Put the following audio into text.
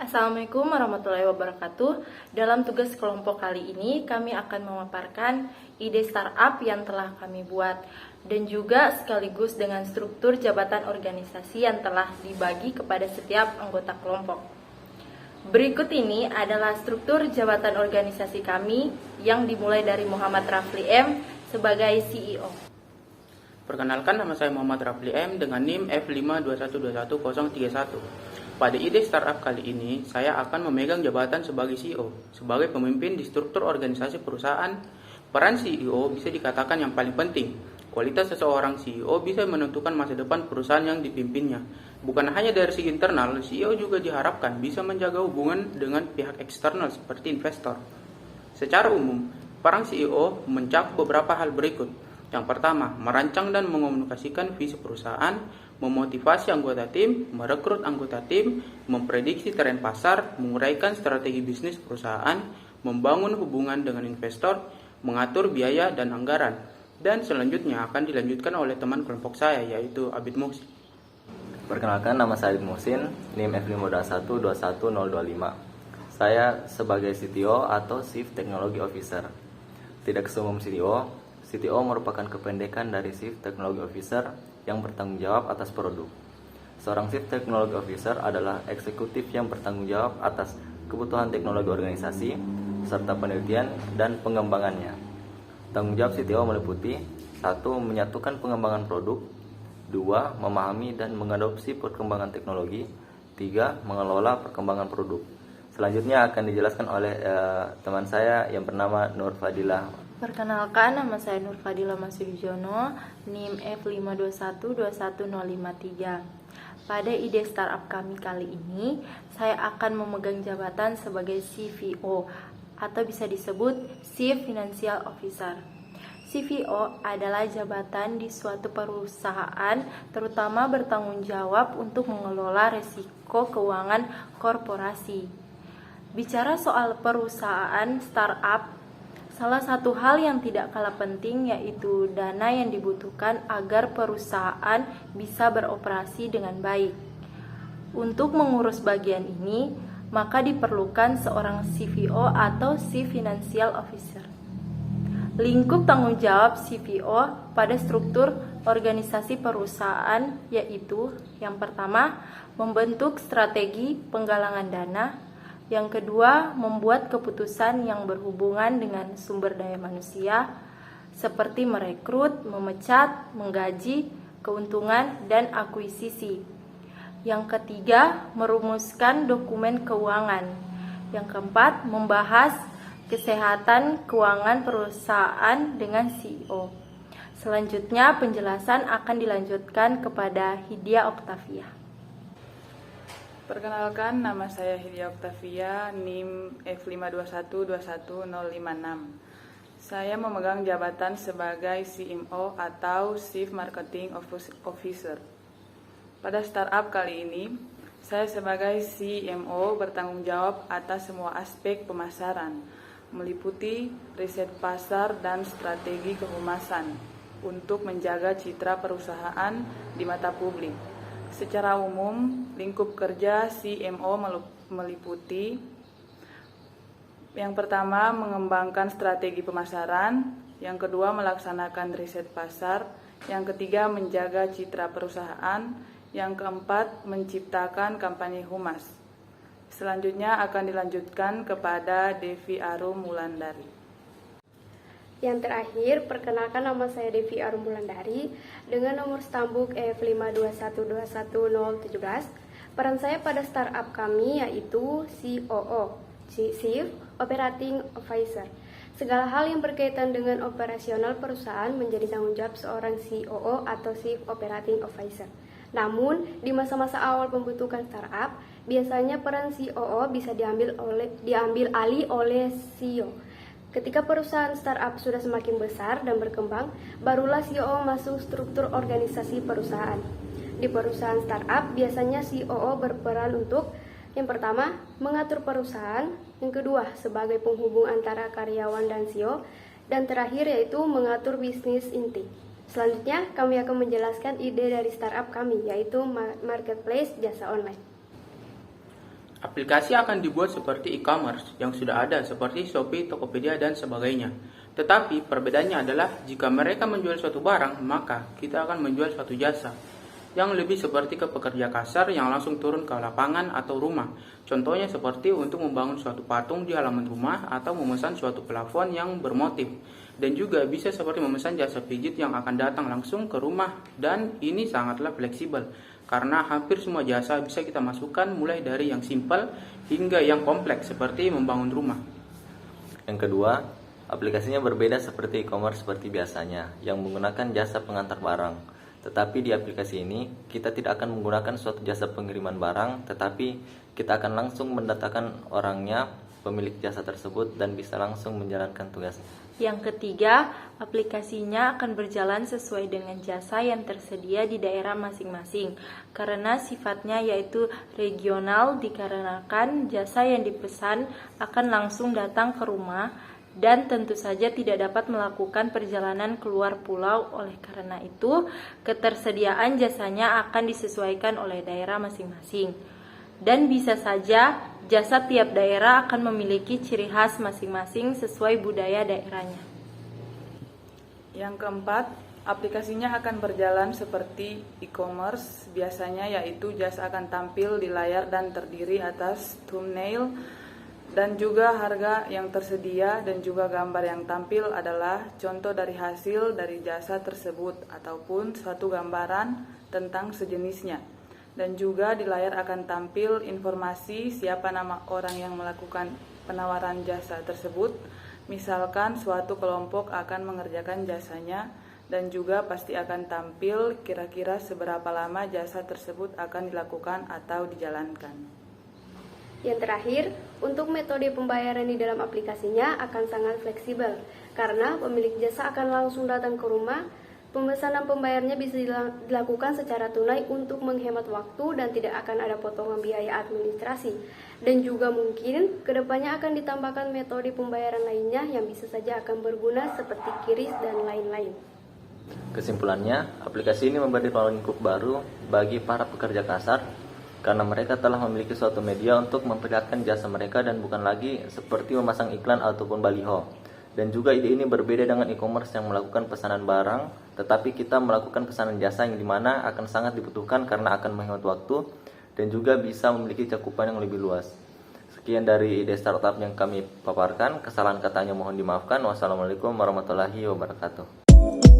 Assalamualaikum warahmatullahi wabarakatuh. Dalam tugas kelompok kali ini, kami akan memaparkan ide startup yang telah kami buat dan juga sekaligus dengan struktur jabatan organisasi yang telah dibagi kepada setiap anggota kelompok. Berikut ini adalah struktur jabatan organisasi kami yang dimulai dari Muhammad Rafli M sebagai CEO. Perkenalkan, nama saya Muhammad Rafli M dengan NIM F521211031. Pada ide startup kali ini, saya akan memegang jabatan sebagai CEO, sebagai pemimpin di struktur organisasi perusahaan. Peran CEO bisa dikatakan yang paling penting. Kualitas seseorang CEO bisa menentukan masa depan perusahaan yang dipimpinnya. Bukan hanya dari segi internal, CEO juga diharapkan bisa menjaga hubungan dengan pihak eksternal seperti investor. Secara umum, peran CEO mencakup beberapa hal berikut. Yang pertama, merancang dan mengomunikasikan visi perusahaan, memotivasi anggota tim, merekrut anggota tim, memprediksi tren pasar, menguraikan strategi bisnis perusahaan, membangun hubungan dengan investor, mengatur biaya dan anggaran. Dan selanjutnya akan dilanjutkan oleh teman kelompok saya, yaitu Abid Muhsin. Perkenalkan, nama saya Abid Muhsin, NIM F521211025. Saya sebagai CTO atau Chief Technology Officer. Tidak seumum CTO. CTO merupakan kependekan dari Chief Technology Officer yang bertanggung jawab atas produk. Seorang Chief Technology Officer adalah eksekutif yang bertanggung jawab atas kebutuhan teknologi organisasi, serta penelitian dan pengembangannya. Tanggung jawab CTO meliputi 1. Menyatukan pengembangan produk, 2. Memahami dan mengadopsi perkembangan teknologi, 3. Mengelola perkembangan produk. Selanjutnya akan dijelaskan oleh teman saya yang bernama Nur Fadilah. Perkenalkan, nama saya Nur Fadilah Masudijono, NIM F521211053. Pada ide startup kami kali ini, saya akan memegang jabatan sebagai CFO atau bisa disebut Chief Financial Officer. CFO adalah jabatan di suatu perusahaan, terutama bertanggung jawab untuk mengelola risiko keuangan korporasi. Bicara soal perusahaan startup, salah satu hal yang tidak kalah penting yaitu dana yang dibutuhkan agar perusahaan bisa beroperasi dengan baik. Untuk mengurus bagian ini, maka diperlukan seorang CFO atau Chief Financial Officer. Lingkup tanggung jawab CFO pada struktur organisasi perusahaan yaitu yang pertama, membentuk strategi penggalangan dana. Yang kedua, membuat keputusan yang berhubungan dengan sumber daya manusia, seperti merekrut, memecat, menggaji, keuntungan, dan akuisisi. Yang ketiga, merumuskan dokumen keuangan. Yang keempat, membahas kesehatan keuangan perusahaan dengan CEO. Selanjutnya, penjelasan akan dilanjutkan kepada Hidia Oktavia. Perkenalkan, nama saya Hidia Oktavia, NIM F521211056. Saya memegang jabatan sebagai CMO atau Chief Marketing Officer. Pada startup kali ini, saya sebagai CMO bertanggung jawab atas semua aspek pemasaran, meliputi riset pasar dan strategi kehumasan untuk menjaga citra perusahaan di mata publik. Secara umum, lingkup kerja CMO meliputi yang pertama, mengembangkan strategi pemasaran, yang kedua, melaksanakan riset pasar, yang ketiga, menjaga citra perusahaan, yang keempat, menciptakan kampanye humas. Selanjutnya akan dilanjutkan kepada Devi Arum Wulandari. Yang terakhir, perkenalkan, nama saya Devi Arum Wulandari dengan nomor stambuk F521211017. Peran saya pada startup kami yaitu COO, Chief Operating Officer. Segala hal yang berkaitan dengan operasional perusahaan menjadi tanggung jawab seorang COO atau Chief Operating Officer. Namun, di masa-masa awal pembentukan startup, biasanya peran COO bisa diambil alih oleh CEO. Ketika perusahaan startup sudah semakin besar dan berkembang, barulah CEO masuk struktur organisasi perusahaan. Di perusahaan startup, biasanya CEO berperan untuk yang pertama, mengatur perusahaan, yang kedua, sebagai penghubung antara karyawan dan CEO, dan terakhir yaitu mengatur bisnis inti. Selanjutnya, kami akan menjelaskan ide dari startup kami, yaitu marketplace jasa online. Aplikasi akan dibuat seperti e-commerce yang sudah ada seperti Shopee, Tokopedia, dan sebagainya. Tetapi perbedaannya adalah jika mereka menjual suatu barang, maka kita akan menjual suatu jasa yang lebih seperti ke pekerja kasar yang langsung turun ke lapangan atau rumah. Contohnya seperti untuk membangun suatu patung di halaman rumah atau memesan suatu plafon yang bermotif. Dan juga bisa seperti memesan jasa pijit yang akan datang langsung ke rumah, dan ini sangatlah fleksibel karena hampir semua jasa bisa kita masukkan mulai dari yang simpel hingga yang kompleks seperti membangun rumah. Yang kedua, aplikasinya berbeda seperti e-commerce seperti biasanya yang menggunakan jasa pengantar barang. Tetapi di aplikasi ini kita tidak akan menggunakan suatu jasa pengiriman barang, tetapi kita akan langsung mendatangkan orangnya, pemilik jasa tersebut, dan bisa langsung menjalankan tugasnya. Yang ketiga, aplikasinya akan berjalan sesuai dengan jasa yang tersedia di daerah masing-masing karena sifatnya yaitu regional, dikarenakan jasa yang dipesan akan langsung datang ke rumah dan tentu saja tidak dapat melakukan perjalanan keluar pulau. Oleh karena itu, ketersediaan jasanya akan disesuaikan oleh daerah masing-masing. Dan bisa saja jasa tiap daerah akan memiliki ciri khas masing-masing sesuai budaya daerahnya. Yang keempat, aplikasinya akan berjalan seperti e-commerce biasanya, yaitu jasa akan tampil di layar dan terdiri atas thumbnail dan juga harga yang tersedia, dan juga gambar yang tampil adalah contoh dari hasil dari jasa tersebut ataupun suatu gambaran tentang sejenisnya. Dan juga di layar akan tampil informasi siapa nama orang yang melakukan penawaran jasa tersebut. Misalkan suatu kelompok akan mengerjakan jasanya, dan juga pasti akan tampil kira-kira seberapa lama jasa tersebut akan dilakukan atau dijalankan. Yang terakhir, untuk metode pembayaran di dalam aplikasinya akan sangat fleksibel karena pemilik jasa akan langsung datang ke rumah. Pemesanan pembayarnya bisa dilakukan secara tunai untuk menghemat waktu dan tidak akan ada potongan biaya administrasi. Dan juga mungkin kedepannya akan ditambahkan metode pembayaran lainnya yang bisa saja akan berguna seperti QRIS dan lain-lain. Kesimpulannya, aplikasi ini memberi ruang lingkup baru bagi para pekerja kasar karena mereka telah memiliki suatu media untuk memperlihatkan jasa mereka dan bukan lagi seperti memasang iklan ataupun baliho. Dan juga ide ini berbeda dengan e-commerce yang melakukan pesanan barang, tetapi kita melakukan pesanan jasa yang dimana akan sangat dibutuhkan karena akan menghemat waktu dan juga bisa memiliki cakupan yang lebih luas. Sekian dari ide startup yang kami paparkan. Kesalahan katanya mohon dimaafkan. Wassalamualaikum warahmatullahi wabarakatuh.